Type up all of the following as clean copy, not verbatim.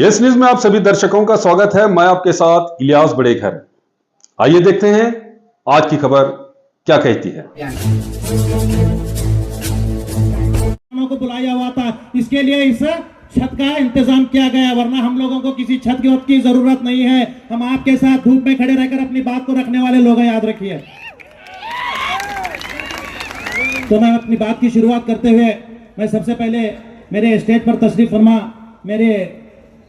Yes news में आप सभी दर्शकों का स्वागत है। मैं आपके साथ इलियास बड़ेघर। आइए देखते हैं आज की खबर क्या कहती है। को बुलाया हुआ था, इसके लिए इस छत का इंतजाम किया गया, वरना हम लोगों को किसी छत की जरूरत नहीं है। हम आपके साथ धूप में खड़े रहकर अपनी बात को रखने वाले लोग हैं, याद रखिए। तो मैं अपनी बात की शुरुआत करते हुए मैं सबसे पहले मेरे स्टेज पर तशरीफ फरमा मेरे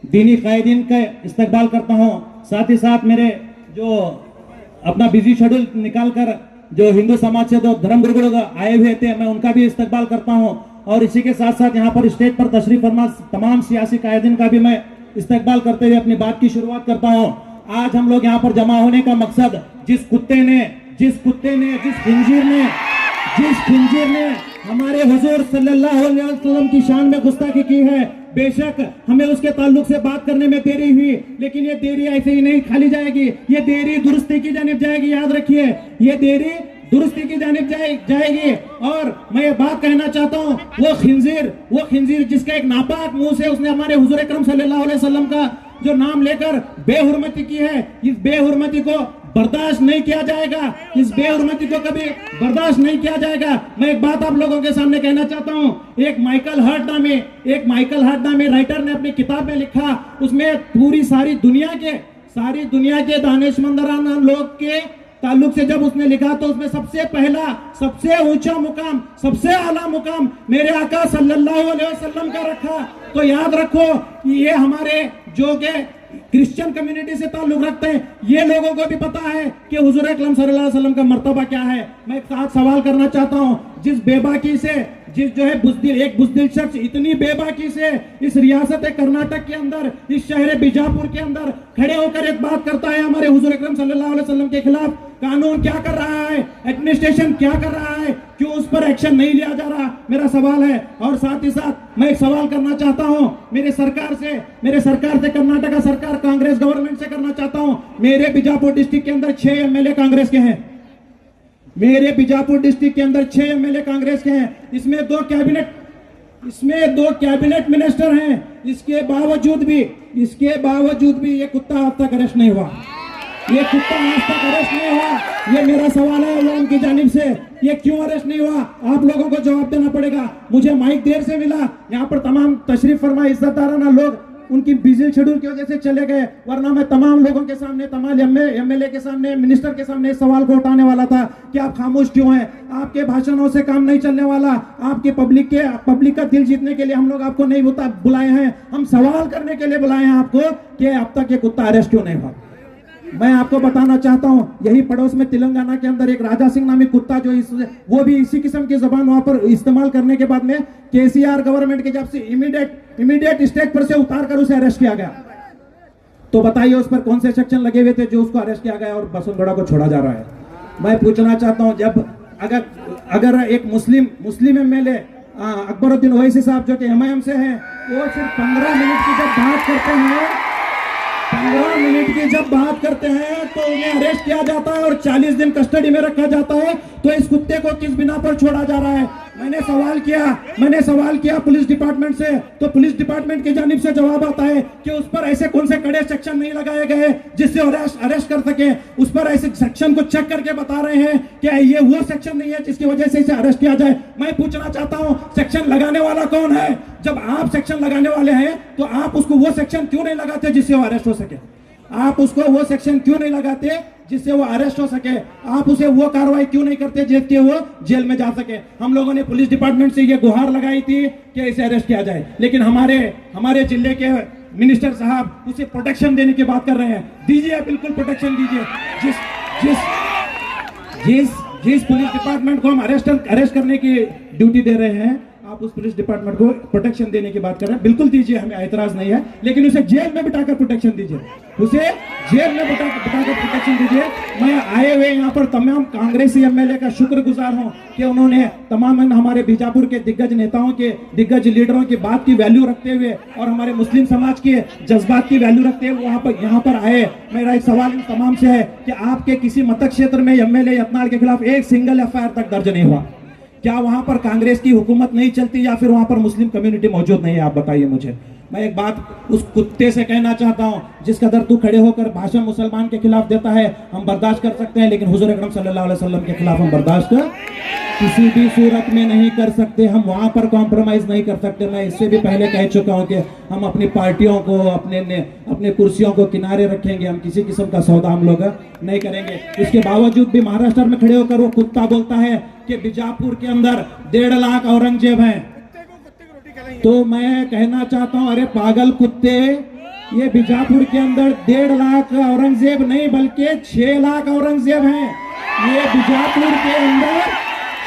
दीनी कायदीन का इस्तकबाल करता हूं। साथ ही साथ मेरे जो अपना बिजी शेड्यूल निकालकर जो हिंदू समाज से जो धर्मगुरु लोग आए हुए थे, मैं उनका भी इस्तकबाल करता हूं। और इसी के साथ साथ यहाँ पर स्टेज पर तशरीफ फरमा तमाम सियासी कायदीन का भी मैं इस्तकबाल करते हुए अपनी बात की शुरुआत करता हूँ। आज हम लोग यहाँ पर जमा होने का मकसद जिस खिंजीर ने हमारे हुजूर सल्लल्लाहु अलैहि वसल्लम की शान में गुस्ताखी की है, बेशक हमें उसके ताल्लुक से बात करने में देरी हुई, लेकिन ये देरी ऐसे ही नहीं खाली जाएगी, ये देरी दुरुस्ती की जानिब जाएगी। याद रखिए, ये देरी दुरुस्ती की जानिब जाएगी। और मैं ये बात कहना चाहता हूँ, वो खिंजीर जिसका एक नापाक मुंह से उसने हमारे हुजूर अकरम सल्लल्लाहु अलैहि वसल्लम का जो नाम लेकर बेहुरमती की है, इस बेहुरमती को बर्दाश्त नहीं किया जाएगा, इस बेहुरमती को कभी बर्दाश्त नहीं किया जाएगा। मैं एक बात आप लोगों के सामने कहना चाहता हूँ। एक माइकल हर्ट नामे राइटर ने अपनी किताब में लिखा, उसमें पूरी सारी दुनिया के दानिशमंदाना लोग के ताल्लुक से जब उसने लिखा, तो उसमें सबसे पहला, सबसे ऊंचा मुकाम, सबसे आला मुकाम मेरे आका सल्लल्लाहु अलैहि वसल्लम का रखा। तो याद रखो कि ये हमारे जो के क्रिश्चियन कम्युनिटी से ताल्लुक रखते हैं, ये लोगों को भी पता है कि हुजूर अकरम सल्लल्लाहु अलैहि वसल्लम का मर्तबा क्या है। मैं एक साथ सवाल करना चाहता हूँ, जिस बेबाकी से एक बुज़दिल शख्स इतनी बेबाकी से इस रियासत कर्नाटक के अंदर, इस शहर बीजापुर के अंदर खड़े होकर एक बात करता है हमारे हुजूर अकरम सल्लल्लाहु अलैहि वसल्लम के खिलाफ, कानून क्या कर रहा है, एडमिनिस्ट्रेशन क्या कर रहा है, क्यों उस पर एक्शन नहीं लिया जा रहा, मेरा सवाल है। और साथ ही साथ मैं एक सवाल करना चाहता हूं मेरे सरकार से कर्नाटक सरकार कांग्रेस गवर्नमेंट से करना चाहता हूं। मेरे बीजापुर डिस्ट्रिक्ट के अंदर 6 एमएलए कांग्रेस के हैं, इसमें दो कैबिनेट मिनिस्टर हैं। इसके बावजूद भी ये कुत्ता आज तक अरेस्ट नहीं हुआ। ये मेरा सवाल है उनकी जानिब से, ये क्यों अरेस्ट नहीं हुआ, आप लोगों को जवाब देना पड़ेगा। मुझे माइक देर से मिला, यहाँ पर तमाम तशरीफ फरमा इज्जतदाराना लोग उनकी बिजी शेड्यूल की वजह से चले गए, वरना मैं तमाम लोगों के सामने, तमाम एमएलए के सामने, मिनिस्टर के सामने इस सवाल को उठाने वाला था कि आप खामोश क्यों हैं। आपके भाषणों से काम नहीं चलने वाला। आपके पब्लिक का दिल जीतने के लिए हम लोग आपको नहीं बुलाए हैं, हम सवाल करने के लिए बुलाए हैं आपको कि अब तक ये कुत्ता अरेस्ट क्यों नहीं हुआ। मैं आपको बताना चाहता हूं, यही पड़ोस में तेलंगाना के अंदर एक राजा सिंह नामी कुत्ता वो भी इसी किस्म की जबान वहां पर इस्तेमाल करने के बाद में केसीआर गवर्नमेंट के जब से इमीडिएट स्टेज पर से उतार कर उसे अरेस्ट किया गया। तो बताइए उस पर कौन से सेक्शन लगे हुए थे जो उसको अरेस्ट किया गया और बसंतगौड़ा को छोड़ा जा रहा है। मैं पूछना चाहता हूं, जब अगर एक मुस्लिम एमएलए अकबरुद्दीन ओवैसी साहब जो कि एमआईएम से हैं, वो सिर्फ 15 मिनट की जब बात करते हैं तो उन्हें अरेस्ट किया जाता है और 40 दिन कस्टडी में रखा जाता है। तो इस कुत्ते को किस बिना पर छोड़ा जा रहा है। मैंने सवाल किया पुलिस डिपार्टमेंट से, तो पुलिस डिपार्टमेंट की जानिब से जवाब आता है कि उस पर ऐसे कौन से कड़े सेक्शन नहीं लगाए गए जिससे अरेस्ट कर सके। उस पर ऐसे सेक्शन को चेक करके बता रहे हैं कि ये वो सेक्शन नहीं है जिसकी वजह से इसे अरेस्ट किया जाए। मैं पूछना चाहता हूं, सेक्शन लगाने वाला कौन है? जब आप सेक्शन लगाने वाले हैं तो आप उसको वो सेक्शन क्यों नहीं लगाते जिससे वो अरेस्ट हो सके? आप उसको वो सेक्शन क्यों नहीं लगाते जिससे वो अरेस्ट हो सके? आप उसे वो कार्रवाई क्यों नहीं करते जिससे वो जेल में जा सके? हम लोगों ने पुलिस डिपार्टमेंट से ये गुहार लगाई थी कि इसे अरेस्ट किया जाए, लेकिन हमारे जिले के मिनिस्टर साहब उसे प्रोटेक्शन देने की बात कर रहे हैं। दीजिए, बिल्कुल प्रोटेक्शन दीजिए। जिस पुलिस डिपार्टमेंट को हम अरेस्ट करने की ड्यूटी दे रहे हैं, आप उस पुलिस डिपार्टमेंट को प्रोटेक्शन देने की बात कर रहे हैं, बिल्कुल दीजिए, हमें ऐतराज नहीं है, लेकिन उसे जेल में बिठाकर प्रोटेक्शन दीजिए। मैं आए हुए यहाँ पर तमाम कांग्रेसी एमएलए का शुक्रगुजार हूँ कि उन्होंने तमाम हमारे बीजापुर के दिग्गज नेताओं के, दिग्गज लीडरों की बात की वैल्यू रखते हुए और हमारे मुस्लिम समाज के जज्बात की वैल्यू रखते हुए यहाँ पर आए। मेरा एक सवाल इन तमाम से है कि आपके किसी मतक क्षेत्र में एमएलए यत्नाल के खिलाफ एक सिंगल एफआईआर तक दर्ज नहीं हुआ? क्या वहां पर कांग्रेस की हुकूमत नहीं चलती या फिर वहां पर मुस्लिम कम्युनिटी मौजूद नहीं है? आप बताइए मुझे। मैं एक बात उस कुत्ते से कहना चाहता हूं, जिस कदर तू खड़े होकर भाषण मुसलमान के खिलाफ देता है हम बर्दाश्त कर सकते हैं, लेकिन हुजूर अकरम सल्लल्लाहु अलैहि वसल्लम के खिलाफ हम बर्दाश्त किसी भी सूरत में नहीं कर सकते। हम वहां पर कॉम्प्रोमाइज नहीं कर सकते। मैं इससे भी पहले कह चुका हूं कि हम अपनी पार्टियों को, अपने कुर्सियों को किनारे रखेंगे। हम किसी किस्म का सौदा हम लोग नहीं करेंगे। इसके बावजूद भी महाराष्ट्र में खड़े होकर वो कुत्ता बोलता है कि बीजापुर के अंदर 1.5 लाख औरंगजेब हैं। तो मैं कहना चाहता हूं, अरे पागल कुत्ते, ये बीजापुर के अंदर 1.5 लाख औरंगजेब नहीं बल्कि 6 लाख औरंगजेब हैं। ये बीजापुर के अंदर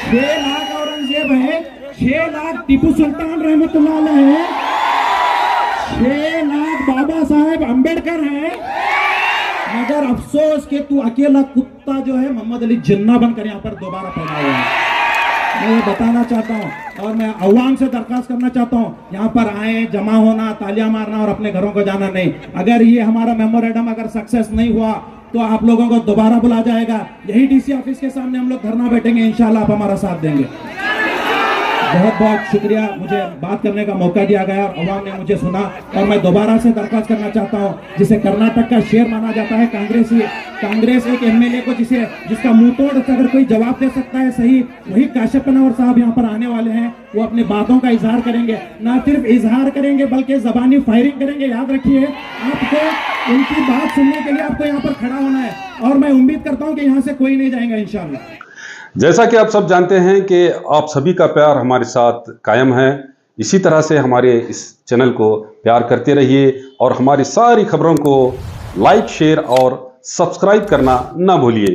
6 लाख औरंगजेब हैं। 6 लाख टीपू सुल्तान रहमतुल्लाह अलैह है। 6 लाख बाबा साहेब अंबेडकर है। मगर अफसोस कि तू अकेला कुत्ता जो है मोहम्मद अली जिन्ना बनकर यहाँ पर दोबारा पैदा हुआ है। मैं ये बताना चाहता हूँ और मैं अवाम से दरखास्त करना चाहता हूँ, यहाँ पर आए, जमा होना, तालियां मारना और अपने घरों को जाना नहीं। अगर ये हमारा मेमोरेंडम अगर सक्सेस नहीं हुआ तो आप लोगों को दोबारा बुला जाएगा। यही डीसी ऑफिस के सामने हम लोग धरना बैठेंगे, इंशाल्लाह आप हमारा साथ देंगे। बहुत बहुत शुक्रिया, मुझे बात करने का मौका दिया गया और अवाम ने मुझे सुना। और मैं दोबारा से दरखास्त करना चाहता हूं, जिसे कर्नाटक का शेर माना जाता है कांग्रेस एक एमएलए को जिसका मुंह तोड़ अगर कोई जवाब दे सकता है सही, वही काशिफ अनवर साहब यहाँ पर आने वाले हैं। वो अपनी बातों का इजहार करेंगे, ना सिर्फ इजहार करेंगे बल्कि जबानी फायरिंग करेंगे। याद रखिए, आपको उनकी बात सुनने के लिए आपको यहाँ पर खड़ा होना है और मैं उम्मीद करता हूँ कि यहाँ से कोई नहीं जाएगा इंशाल्लाह। जैसा कि आप सब जानते हैं कि आप सभी का प्यार हमारे साथ कायम है। इसी तरह से हमारे इस चैनल को प्यार करते रहिए और हमारी सारी खबरों को लाइक, शेयर और सब्सक्राइब करना ना भूलिए।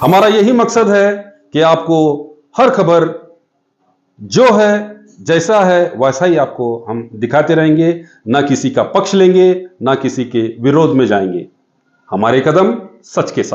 हमारा यही मकसद है कि आपको हर खबर जो है, जैसा है वैसा ही आपको हम दिखाते रहेंगे। ना किसी का पक्ष लेंगे, ना किसी के विरोध में जाएंगे। हमारे कदम सच के साथ।